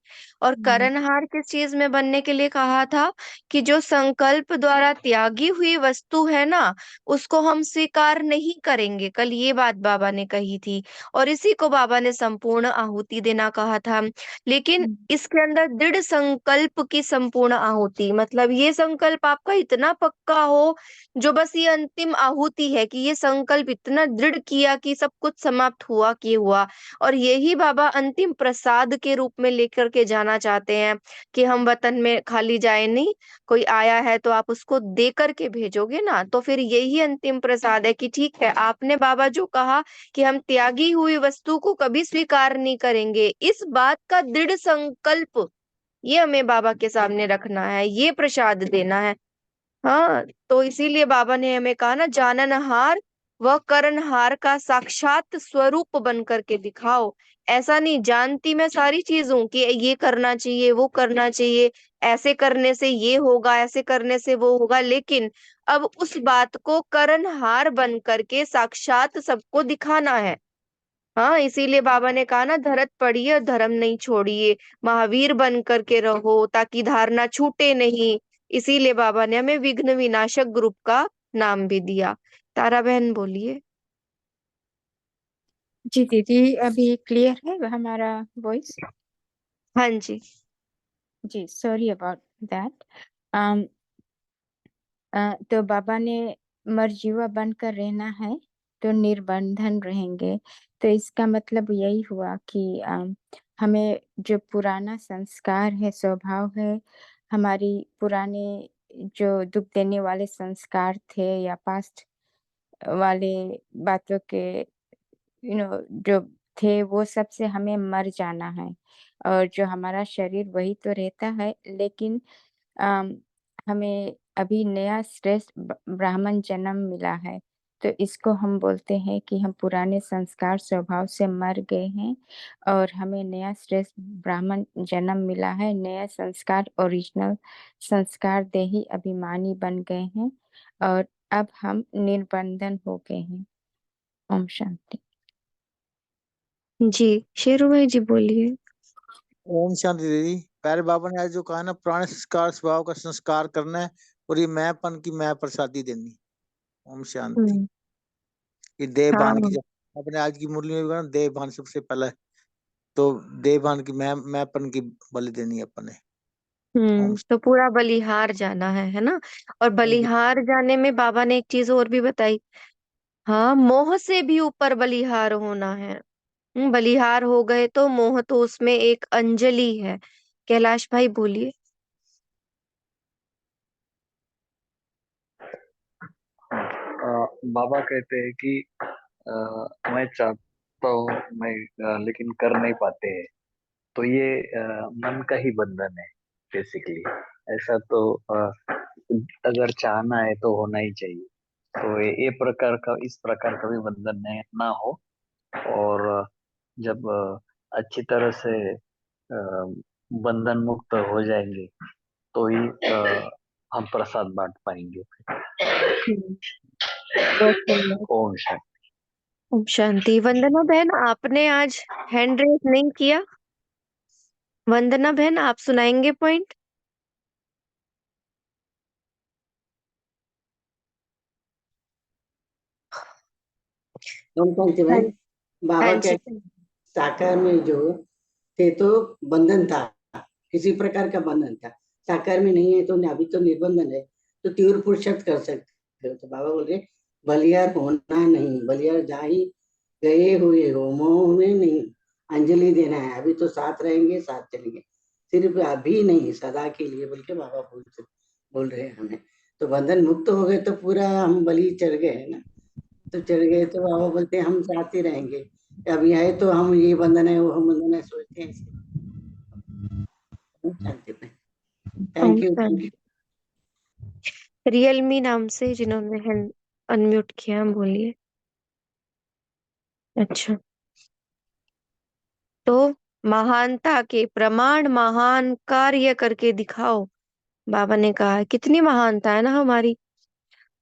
और करणहार किस चीज में बनने के लिए कहा था? कि जो संकल्प द्वारा त्यागी हुई वस्तु है ना, उसको हम स्वीकार नहीं करेंगे। कल ये बात बाबा ने कही थी, और इसी को बाबा ने संपूर्ण आहुति देना कहा था। लेकिन इसके अंदर दृढ़ संकल्प की संपूर्ण आहुति, मतलब ये संकल्प आपका इतना पक्का हो, जो बस ये अंतिम आहुति है कि ये संकल्प इतना दृढ़ किया कि सब कुछ समाप्त हुआ कि हुआ। और यही बाबा अंतिम प्रसाद के रूप में लेकर के जाना चाहते हैं कि हम वतन में खाली जाए नहीं, कोई आया है तो आप उसको दे करके भेजोगे ना। तो फिर यही अंतिम प्रसाद है कि ठीक है, आपने बाबा जो कहा कि हम त्यागी हुई वस्तु को कभी स्वीकार नहीं करेंगे, इस बात का दृढ़ संकल्प ये हमें बाबा के सामने रखना है, ये प्रसाद देना है। हाँ, तो इसीलिए बाबा ने हमें कहा ना, जाननहार व करणहार का साक्षात स्वरूप बन करके दिखाओ। ऐसा नहीं जानती मैं सारी चीजों कि ये करना चाहिए, वो करना चाहिए, ऐसे करने से ये होगा, ऐसे करने से वो होगा, लेकिन अब उस बात को करणहार बन करके साक्षात सबको दिखाना है। हाँ, इसीलिए बाबा ने कहा ना, धरत पड़िए और धर्म नहीं छोड़िए, महावीर बन करके रहो ताकि धारणा छूटे नहीं। इसीलिए बाबा ने हमें विघ्न विनाशक ग्रुप का नाम भी दिया। तारा बहन बोलिए। जी दीदी, अभी क्लियर है हमारा वॉइस? हाँ जी। जी, सॉरी अबाउट दैट। तो बाबा ने मरजीवा बनकर रहना है तो निर्बंधन रहेंगे। तो इसका मतलब यही हुआ कि हमें जो पुराना संस्कार है, स्वभाव है, हमारी पुराने जो दुख देने वाले संस्कार थे या पास्ट वाले बातों के जो थे, वो सब से हमें मर जाना है। और जो हमारा शरीर वही तो रहता है, लेकिन अम, हमें अभी नया श्रेष्ठ ब्राह्मण जन्म मिला है। तो इसको हम बोलते हैं कि हम पुराने संस्कार स्वभाव से मर गए हैं और हमें नया श्रेष्ठ ब्राह्मण जन्म मिला है। नया संस्कार, ओरिजिनल संस्कार देही अभिमानी बन गए हैं और अब हम निर्बंधन हो गए हैं। ओम शांति। जी, शेरू भाई जी बोलिए। ओम शांति दीदी। पहले बाबा ने आज जो कहा ना, पुराने संस्कार स्वभाव का संस्कार करना है और ये मैंपन की मैं प्रसादी देनी। ओम शांति। ये देह हाँ। भान की, अपने आज की मुरली में भी कहा ना, देह भान सबसे पहले, तो देह भान की मैंपन की बलि देनी है अपने। ओम तो पूरा बलिहार जाना है ना। और शांति। बलिहार जाने में बाबा ने एक चीज और भी बताई। हाँ, मोह से भी ऊपर बलिहार होना है। बलिहार हो गए तो मोह तो उसमें एक अंजलि है। कैलाश भाई बोलिए। बाबा कहते हैं कि मैं चाहता हूँ मैं, लेकिन कर नहीं पाते हैं। तो ये मन का ही बंधन है बेसिकली। ऐसा तो अगर चाहना है तो होना ही चाहिए। तो ये प्रकार का, इस प्रकार का भी बंधन ना हो। और जब अच्छी तरह से बंधन मुक्त हो जाएंगे तो ही हम प्रसाद बांट पाएंगे। बहुत सुंदर। ओम शांति। ओम शांति। वंदना बहन, आपने आज हैंड रेज नहीं किया। वंदना बहन, आप सुनाएंगे पॉइंट। ओम शांति हाँ। बहन। बाबा हाँ क्या, जी। साकार में जो थे तो बंधन था, किसी प्रकार का बंधन था। साकार में नहीं है तो अभी तो निर्बंधन है, तो तीव्र पुरुषार्थ कर सकते हो। तो बाबा बोल रहे बलियार होना नहीं, बलियार जा ही गए हुए हो, मोह में नहीं, अंजलि देना है। अभी तो साथ रहेंगे, साथ चलेंगे। सिर्फ अभी नहीं, सदा के लिए बोल के बाबा बोल रहे हैं हमें। तो बंधन मुक्त हो गए तो पूरा हम बलि चढ़ गए है ना, तो चढ़ गए तो बाबा बोलते हैं हम साथ ही रहेंगे। अभी है तो हम ये बंधन है वो हम बंधन है सोचते हैं ऐसे। शांति में। ओम थैंक यू। शांति। रियलमी नाम से जिन्होंने हैंड अनम्यूट किया, बोलिए। अच्छा, तो महानता के प्रमाण महान कार्य करके दिखाओ, बाबा ने कहा है। कितनी महानता है ना हमारी,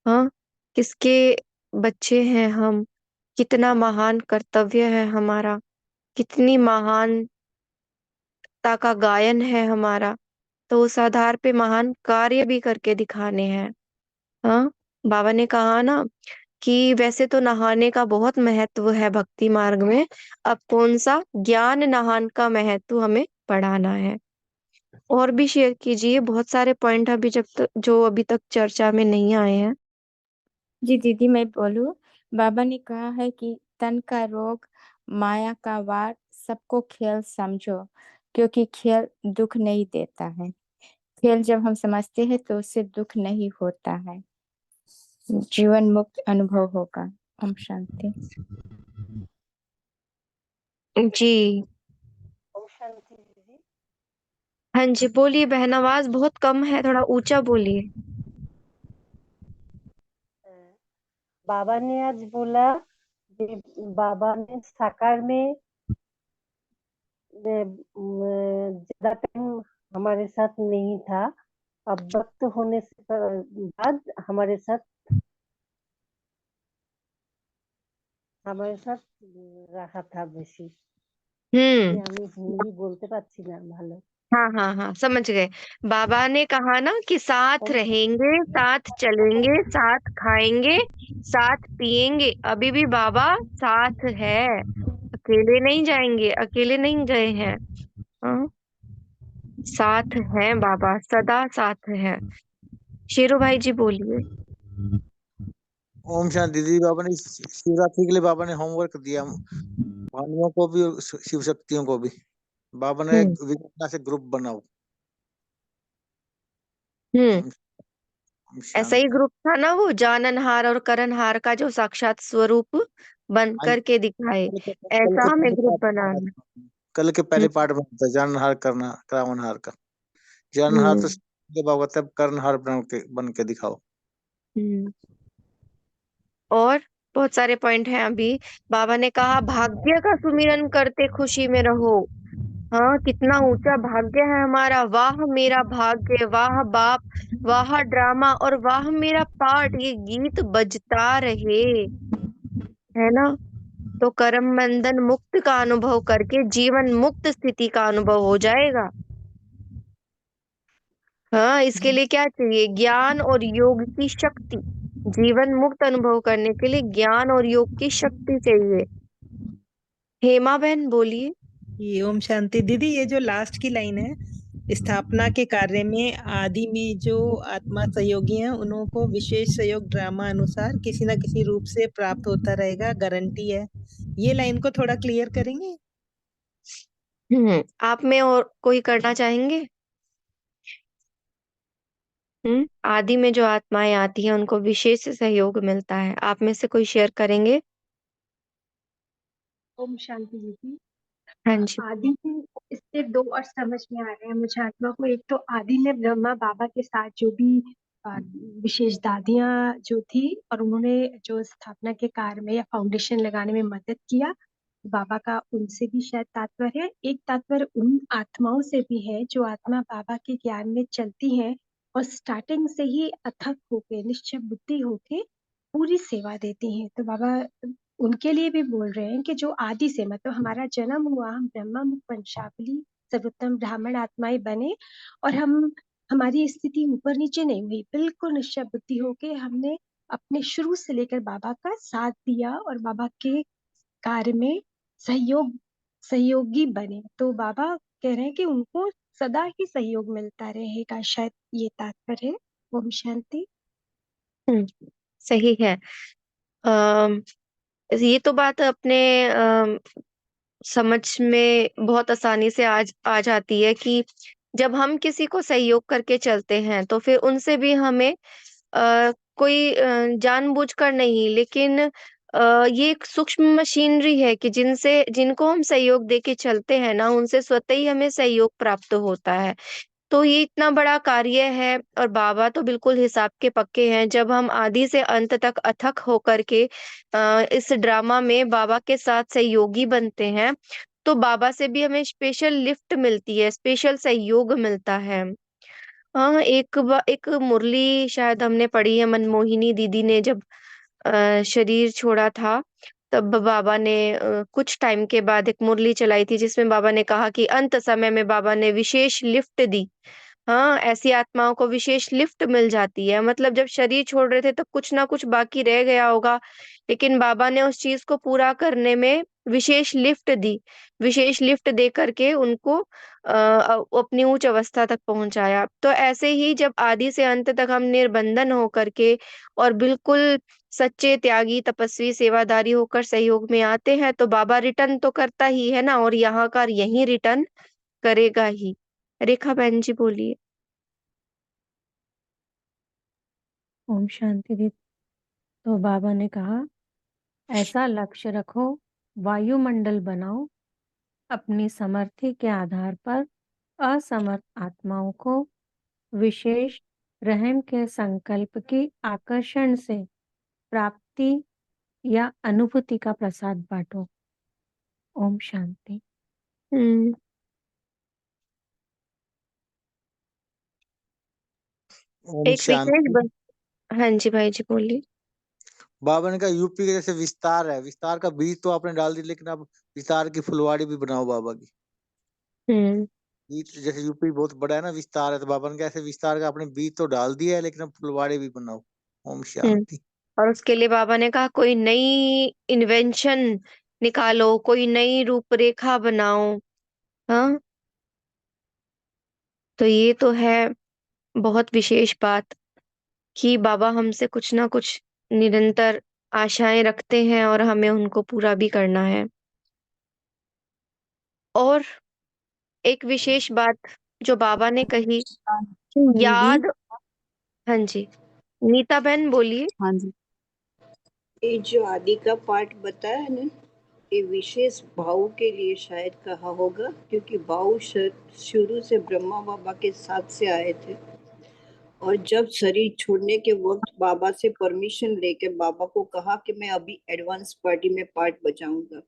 हाँ, किसके बच्चे हैं हम, कितना महान कर्तव्य है हमारा, कितनी महानता का गायन है हमारा। तो उस आधार पे महान कार्य भी करके दिखाने हैं। हाँ, बाबा ने कहा ना कि वैसे तो नहाने का बहुत महत्व है भक्ति मार्ग में, अब कौन सा ज्ञान नहान का महत्व हमें पढ़ाना है। और भी शेयर कीजिए, बहुत सारे पॉइंट अभी जब तक जो अभी तक चर्चा में नहीं आए हैं। जी दीदी मैं बोलूं, बाबा ने कहा है कि तन का रोग माया का वार सबको खेल समझो, क्योंकि खेल दुख नहीं देता है। खेल जब हम समझते हैं तो उससे दुख नहीं होता है, जीवन मुक्त अनुभव होगा। ओम शांति। जी, हाँ जी, बोलिए बहन, आवाज बहुत कम है, थोड़ा ऊंचा बोलिए। बाबा ने आज बोला कि बाबा ने साकार में ज्यादा टाइम हमारे साथ नहीं था, अब वक्त होने से बाद हमारे साथ रहा था बेसी। আমি হিন্দি বলতে পারছি না ভালো। हाँ हाँ हाँ, समझ गए। बाबा ने कहा ना कि साथ रहेंगे, साथ चलेंगे, साथ खाएंगे, साथ पिएंगे। अभी भी बाबा साथ है, अकेले नहीं जाएंगे, अकेले नहीं गए हैं। हाँ, साथ हैं बाबा, सदा साथ है। शेरू भाई जी बोलिए। ओम शांति दीदी। बाबा ने शिवरात्रि के लिए बाबा ने होमवर्क दिया भानुओं को भी और शिव शक्तियों को भी। बाबा ने विज्ञान से ग्रुप बनाओ। ऐसा ही ग्रुप था ना वो, जाननहार और करनहार का जो साक्षात स्वरूप बन करके दिखाए, ऐसा हमें ग्रुप बनाना। कल के पहले पार्ट में होता है जाननहार करना क्रावनहार का। जाननहार तो बाबा तब कर्णहार बन के दिखाओ। और बहुत सारे पॉइंट हैं अभी। बाबा ने कहा भाग्य का सुमिरन करते खुशी में रहो। हाँ, कितना ऊंचा भाग्य है हमारा। वाह मेरा भाग्य, वाह बाप, वाह ड्रामा और वाह मेरा पार्ट, ये गीत बजता रहे, है ना। तो कर्म बंधन मुक्त का अनुभव करके जीवन मुक्त स्थिति का अनुभव हो जाएगा। हाँ, इसके लिए क्या चाहिए? ज्ञान और योग की शक्ति। जीवन मुक्त अनुभव करने के लिए ज्ञान और योग की शक्ति चाहिए। हेमा बहन बोलिए। ये ओम शांति दीदी, ये जो लास्ट की लाइन है, स्थापना के कार्य में आदि में जो आत्मा सहयोगी हैं उन्हों को विशेष सहयोग ड्रामा अनुसार किसी न किसी रूप से प्राप्त होता रहेगा, गारंटी है। ये लाइन को थोड़ा क्लियर करेंगे? आप में और कोई करना चाहेंगे? आदि में जो आत्माएं आती हैं उनको विशेष सहयोग मिलता है, आप में से कोई शेयर करेंगे? ओम शांति दीदी। हाँ जी। आदि में इससे दो और समझ में आ रहे हैं मुझे आत्मा को। एक तो आदि में ब्रह्मा बाबा के साथ जो भी विशेष दादियां जो थी और उन्होंने जो स्थापना के कार्य में या फाउंडेशन लगाने में मदद किया, बाबा का उनसे भी शायद तात्पर्य है। एक तात्पर्य उन आत्माओं से भी है जो आत्मा बाबा के ज्ञान में चलती हैं और स्टार्टिंग से ही अथक होके, निश्चय बुद्धि होके पूरी सेवा देती हैं। तो बाबा उनके लिए भी बोल रहे हैं कि जो आदि से, मतलब हमारा जन्म हुआ, हम ब्रह्मा मुख वंशावली सर्वोत्तम ब्राह्मण आत्माएं बने और हमारी स्थिति ऊपर नीचे नहीं हुई, बिल्कुल निश्चय बुद्धि होके हमने अपने शुरू से लेकर बाबा का साथ दिया और बाबा के कार्य में सहयोगी बने। तो बाबा कह रहे हैं कि उनको सदा ही सहयोग मिलता रहेगा, शायद ये तात्पर्य है। ओम शांति। सही है। ये तो बात अपने समझ में बहुत आसानी से आ जाती है कि जब हम किसी को सहयोग करके चलते हैं तो फिर उनसे भी हमें कोई जानबूझकर नहीं, लेकिन ये एक सूक्ष्म मशीनरी है कि जिनको हम सहयोग देके चलते हैं ना, उनसे स्वतः ही हमें सहयोग प्राप्त होता है। तो ये इतना बड़ा कार्य है और बाबा तो बिल्कुल हिसाब के पक्के हैं। जब हम आदि से अंत तक अथक होकर के इस ड्रामा में बाबा के साथ सहयोगी बनते हैं, तो बाबा से भी हमें स्पेशल लिफ्ट मिलती है, स्पेशल सहयोग मिलता है। हाँ, एक मुरली शायद हमने पढ़ी है, मनमोहिनी दीदी ने जब शरीर छोड़ा था, तब बाबा ने कुछ टाइम के बाद एक मुरली चलाई थी जिसमें बाबा ने कहा कि अंत समय में बाबा ने विशेष लिफ्ट दी। हाँ, ऐसी आत्माओं को विशेष लिफ्ट मिल जाती है। मतलब जब शरीर छोड़ रहे थे तब कुछ ना कुछ बाकी रह गया होगा, लेकिन बाबा ने उस चीज़ को पूरा करने में विशेष लिफ्ट दी। विशेष लिफ्ट दे करके उनको अपनी उच्च अवस्था तक पहुँचाया। तो ऐसे ही जब आदि से अंत तक हम निर्बंधन होकर के और बिल्कुल सच्चे त्यागी, तपस्वी, सेवादारी होकर सहयोग में आते हैं, तो बाबा रिटर्न तो करता ही है ना, और यहाँ का यहीं रिटर्न करेगा ही। रेखा बहन जी बोलिए। ओम शांति दी। तो बाबा ने कहा, ऐसा लक्ष्य रखो, वायुमंडल बनाओ, अपनी समर्थी के आधार पर असमर्थ आत्माओं को विशेष रहम के संकल्प की आकर्षण से प्राप्ति या अनुभूति का प्रसाद बांटो। ओम शांति। ओम एक विशेष शांति। हाँ जी भाई जी बोलिए। बाबा ने कहा यूपी के जैसे विस्तार है, विस्तार का बीज तो आपने डाल दी, लेकिन अब विस्तार की फुलवाड़ी भी बनाओ बाबा की। बीज जैसे यूपी बहुत बड़ा है ना, विस्तार है, तो बाबा ने कहा ऐसे विस्तार का आपने बीज तो डाल दिया है, लेकिन अब फुलवाड़ी भी बनाओ। ओम शांति। और उसके लिए बाबा ने कहा कोई नई इन्वेंशन निकालो, कोई नई रूपरेखा बनाओ। हाँ, तो ये तो है बहुत विशेष बात कि बाबा हमसे कुछ ना कुछ निरंतर आशाएं रखते हैं और हमें उनको पूरा भी करना है। और एक विशेष बात जो बाबा ने कही, दीदी। याद। हाँ जी, नीता बहन बोलिए। हाँ जी। ये जो आदि का पाठ बताया है ना, ये विशेष भाव के लिए शायद कहा होगा, क्योंकि भाव शुरू से ब्रह्मा बाबा के साथ से आए थे, और जब शरीर छोड़ने के वक्त बाबा से परमिशन लेके बाबा को कहा कि मैं अभी एडवांस पार्टी में पार्ट बजाऊंगा,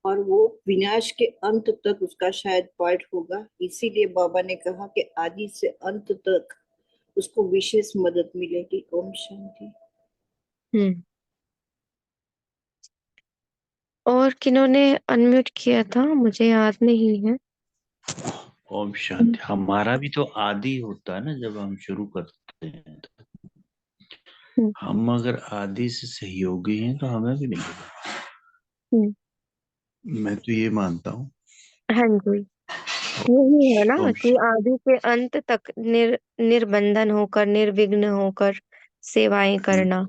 और वो विनाश के अंत तक उसका शायद पार्ट होगा। इसीलिए बाबा ने कहा कि आदि से अंत तक उसको विशेष मदद मिलेगी। ओम शांति। और किन्होंने अनम्यूट किया था, मुझे याद नहीं है। ओम शांति। हमारा भी तो आदि होता है ना जब हम शुरू करते हैं, तो हम अगर आदि से सहयोगी हैं तो हमें भी मिलेगा। मैं तो ये मानता हूँ। हाँ जी, यही है ना कि आदि से अंत तक निर्बंधन होकर, निर्विघ्न होकर सेवाएं करना,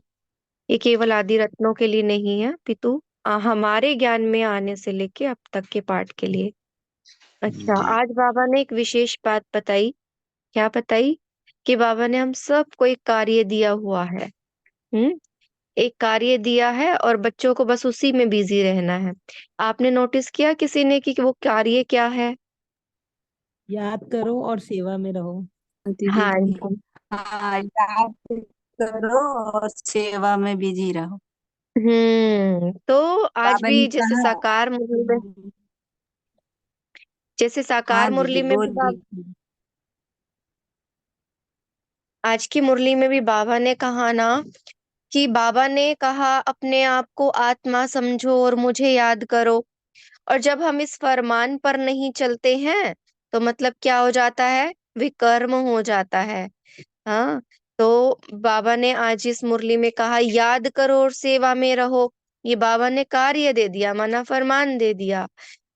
ये केवल आदि रत्नों के लिए नहीं है पितु, हमारे ज्ञान में आने से लेके अब तक के पाठ के लिए। अच्छा, आज बाबा ने एक विशेष बात बताई। क्या बताई? कि बाबा ने हम सबको एक कार्य दिया हुआ है। एक कार्य दिया है और बच्चों को बस उसी में बिजी रहना है। आपने नोटिस किया किसी ने कि वो कार्य क्या है? याद करो और सेवा में रहो। हाँ दीदी। जी। हाँ, याद करो और सेवा में बिजी रहो। तो आज बाबा ने भी जैसे कहा। साकार मुरली में, जैसे साकार हाँ मुरली दीदी में भी बोलिए। आज की मुरली में भी बाबा ने कहा ना कि बाबा ने कहा अपने आप को आत्मा समझो और मुझे याद करो। और जब हम इस फरमान पर नहीं चलते हैं तो मतलब क्या हो जाता है? विकर्म हो जाता है। हाँ, तो बाबा ने आज इस मुरली में कहा याद करो और सेवा में रहो। ये बाबा ने कार्य दे दिया, माना फरमान दे दिया,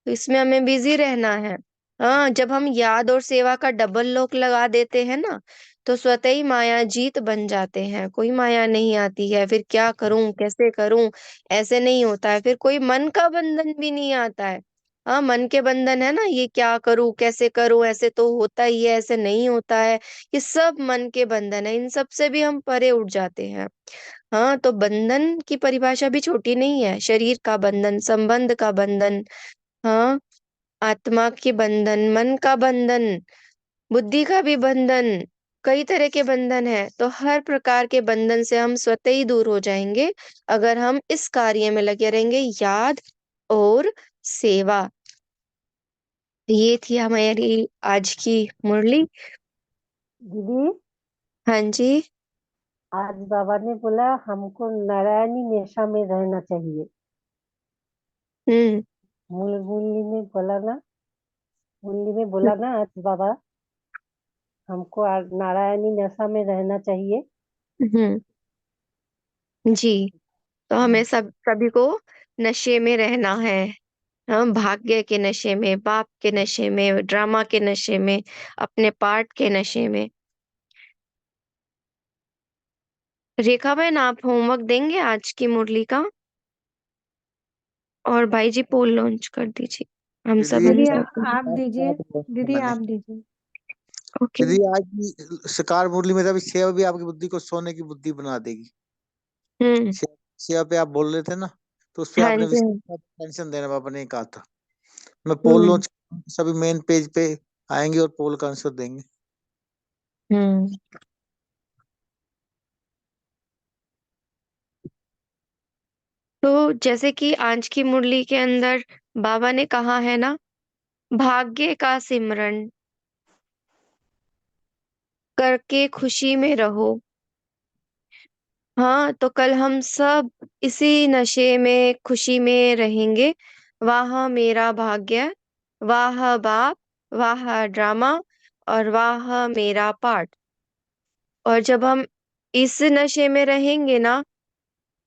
तो इसमें हमें बिजी रहना है। हाँ, जब हम याद और सेवा का डबल लॉक लगा देते हैं ना, तो स्वतः ही माया जीत बन जाते हैं, कोई माया नहीं आती है। फिर क्या करूं, कैसे करूं, ऐसे नहीं होता है। फिर कोई मन का बंधन भी नहीं आता है। हाँ, मन के बंधन है ना, ये क्या करूं, कैसे करूं, ऐसे तो होता ही है, ऐसे नहीं होता है, ये सब मन के बंधन है। इन सब से भी हम परे उठ जाते हैं। हाँ, तो बंधन की परिभाषा भी छोटी नहीं है। शरीर का बंधन, संबंध का बंधन, हाँ, आत्मा के बंधन, मन का बंधन, बुद्धि का भी बंधन, कई तरह के बंधन है। तो हर प्रकार के बंधन से हम स्वतः ही दूर हो जाएंगे अगर हम इस कार्य में लगे रहेंगे, याद और सेवा। ये थी हमारी आज की मुरली। दीदी, हाँ जी। आज बाबा ने बोला हमको नारायणी निशा में रहना चाहिए। मुरली में बोला ना, मुरली में बोला ना आज बाबा, हमको आज नारायणी नशा में रहना चाहिए। हम्म जी, तो हमें सभी को नशे में रहना है। हम भाग्य के नशे में, बाप के नशे में, ड्रामा के नशे में, अपने पार्ट के नशे में। रेखा बहन, आप होमवर्क देंगे आज की मुरली का? और भाई जी पोल लॉन्च कर दीजिए, हम सब दीदी दीदी आंसर करें। आप दीजिए, दीदी मैंने आप दीजिए। ओके। दीदी आज की सकार मुरली में था, अभी सेवा भी आपकी बुद्धि को सोने की बुद्धि बना देगी। हम्म सेवा पे आप बोल रहे थे ना, तो उस पे हाँ आपने जी। टेंशन देना पापा ने कहा था। मैं पोल हम्म लॉन्च, सभी मेन पेज पे आएंगे और पोल का आंसर देंगे। हम्म तो जैसे कि आज की मुरली के अंदर बाबा ने कहा है ना, भाग्य का सिमरन करके खुशी में रहो। हाँ, तो कल हम सब इसी नशे में, खुशी में रहेंगे। वाह मेरा भाग्य, वाह बाप, वाह ड्रामा, और वाह मेरा पार्ट। और जब हम इस नशे में रहेंगे ना,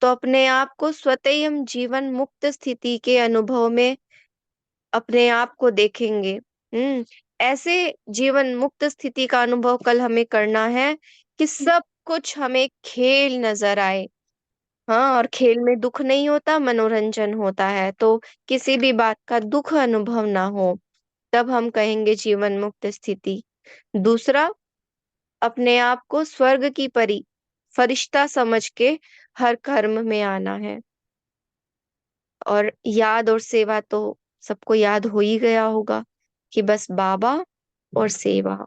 तो अपने आप को स्वतः ही हम जीवन मुक्त स्थिति के अनुभव में अपने आप को देखेंगे। ऐसे जीवन मुक्त स्थिति का अनुभव कल हमें करना है कि सब कुछ हमें खेल नजर आए। हाँ, और खेल में दुख नहीं होता, मनोरंजन होता है। तो किसी भी बात का दुख अनुभव ना हो, तब हम कहेंगे जीवन मुक्त स्थिति। दूसरा, अपने आप को स्वर्ग की परी, फरिश्ता समझ के हर कर्म में आना है। और याद और सेवा तो सबको याद हो ही गया होगा कि बस बाबा और सेवा।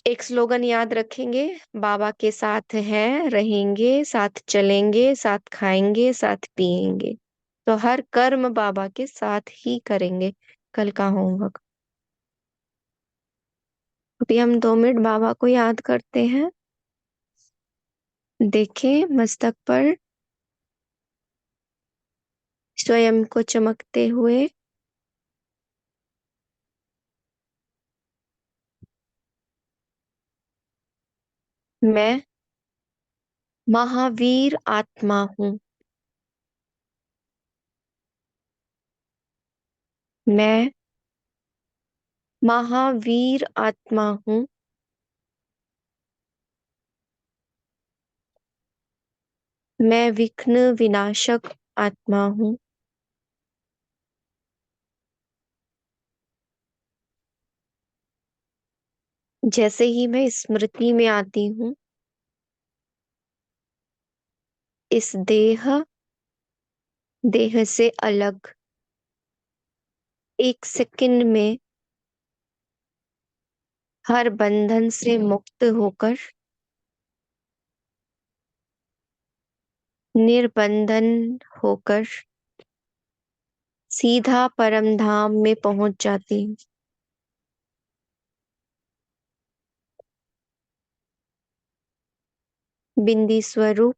एक स्लोगन याद रखेंगे, बाबा के साथ हैं, रहेंगे, साथ चलेंगे, साथ खाएंगे, साथ पिएंगे। तो हर कर्म बाबा के साथ ही करेंगे। कल का होमवर्क। अभी हम 2 मिनट बाबा को याद करते हैं। देखें मस्तक पर स्वयं को चमकते हुए। मैं महावीर आत्मा हूँ। मैं महावीर आत्मा हूँ। मैं विघ्न विनाशक आत्मा हूँ। जैसे ही मैं स्मृति में आती हूँ, इस देह से अलग, एक सेकंड में हर बंधन से मुक्त होकर निर्बंधन होकर सीधा परम धाम में पहुंच जाती हूँ। बिंदी स्वरूप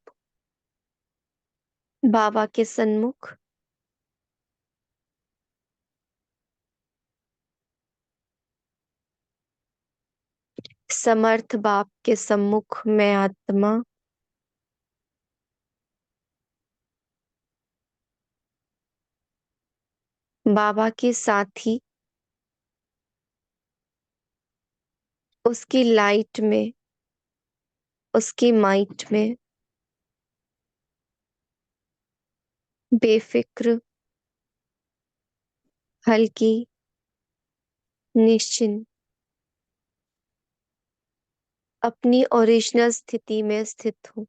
बाबा के सन्मुख समर्थ बाप के सम्मुख मैं आत्मा बाबा के साथी उसकी लाइट में, उसकी माइट में बेफिक्र, हल्की, निश्चिंत, अपनी ओरिजिनल स्थिति में स्थित हूँ।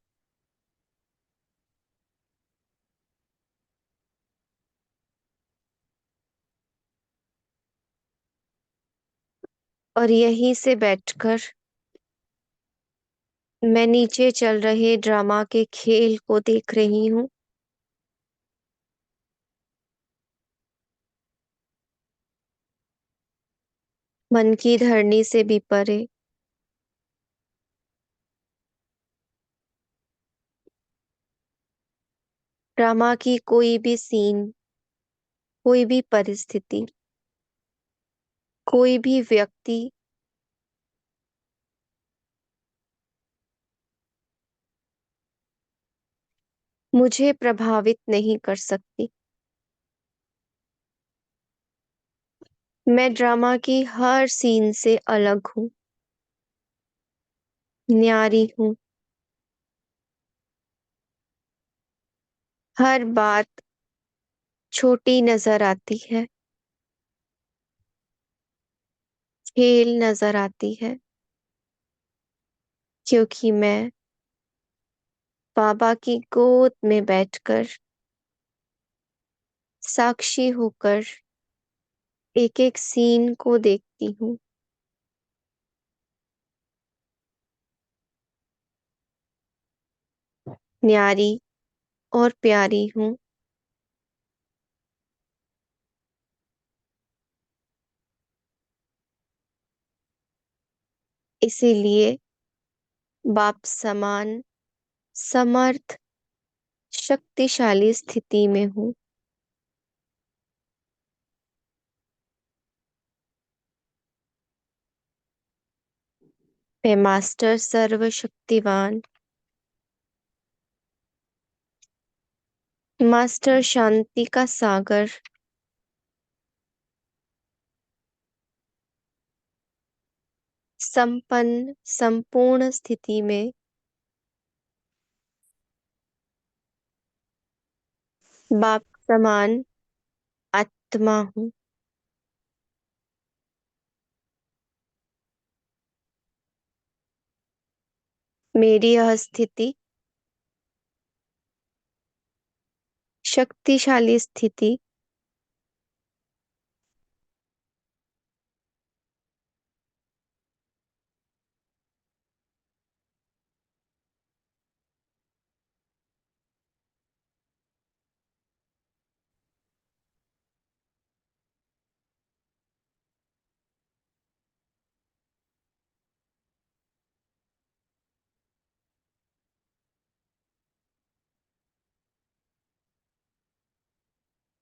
और यहीं से बैठकर मैं नीचे चल रहे ड्रामा के खेल को देख रही हूँ। मन की धरनी से भी परे, ड्रामा की कोई भी सीन, कोई भी परिस्थिति, कोई भी व्यक्ति मुझे प्रभावित नहीं कर सकती। मैं ड्रामा की हर सीन से अलग हूँ, न्यारी हूँ। हर बात छोटी नजर आती है, खेल नजर आती है, क्योंकि मैं बाबा की गोद में बैठकर साक्षी होकर एक एक सीन को देखती हूँ। न्यारी और प्यारी हूँ। इसीलिए बाप समान समर्थ शक्तिशाली स्थिति में हूँ। मैं मास्टर सर्वशक्तिवान, मास्टर शांति का सागर, संपन्न संपूर्ण स्थिति में बाप समान आत्मा हूँ। मेरी यह स्थिति शक्तिशाली स्थिति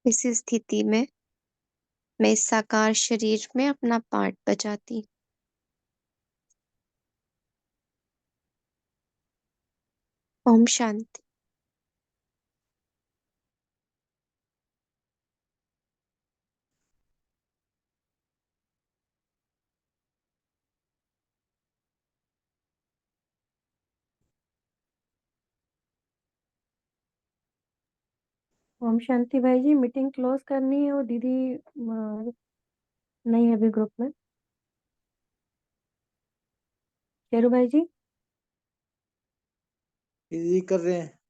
इस स्थिति में मैं इस साकार शरीर में अपना पार्ट बजाती हूँ। ओम शांति। ओम शांति भाई जी, मीटिंग क्लोज करनी है, वो दीदी नहीं है अभी ग्रुप में। शेरू भाई जी ये कर रहे हैं।